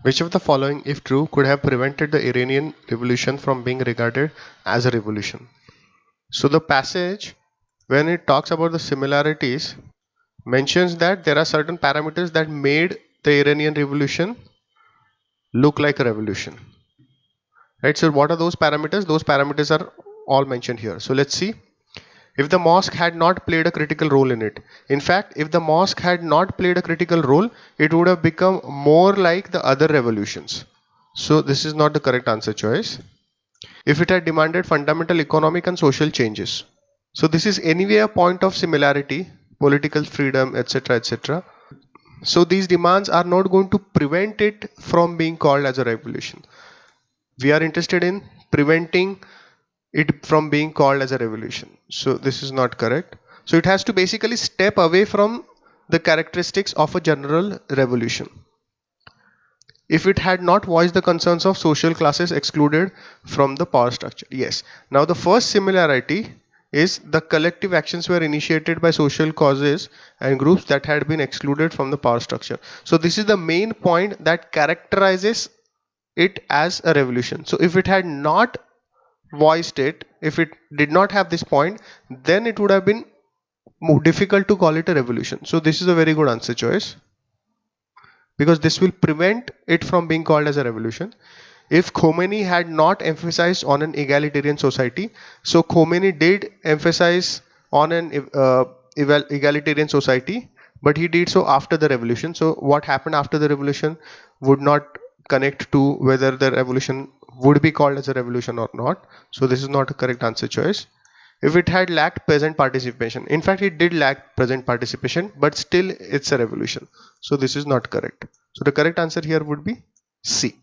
Which of the following, if true, could have prevented the Iranian Revolution from being regarded as a revolution? So the passage, when it talks about the similarities, mentions that there are certain parameters that made the Iranian Revolution look like a revolution. Right? So what are those parameters? Those parameters are all mentioned here. So let's see. If the mosque had not played a critical role in it. In fact, if the mosque had not played a critical role, it would have become more like the other revolutions. So this is not the correct answer choice. If it had demanded fundamental economic and social changes. So this is anyway a point of similarity, political freedom, etc., etc. So these demands are not going to prevent it from being called as a revolution. We are interested in preventing it from being called as a revolution. So this is not correct. So it has to basically step away from the characteristics of a general revolution. If it had not voiced the concerns of social classes excluded from the power structure. Yes. Now the first similarity is the collective actions were initiated by social causes and groups that had been excluded from the power structure. So this is the main point that characterizes it as a revolution. So if it had not voiced it, if it did not have this point, then it would have been more difficult to call it a revolution. So this is a very good answer choice, because this will prevent it from being called as a revolution. If Khomeini had not emphasized on an egalitarian society, so Khomeini did emphasize on an egalitarian society, but he did so after the revolution. So what happened after the revolution would not connect to whether the revolution would be called as a revolution or not. So this is not a correct answer choice. If it had lacked peasant participation, in fact it did lack peasant participation, but still it's a revolution. So this is not correct. So the correct answer here would be C.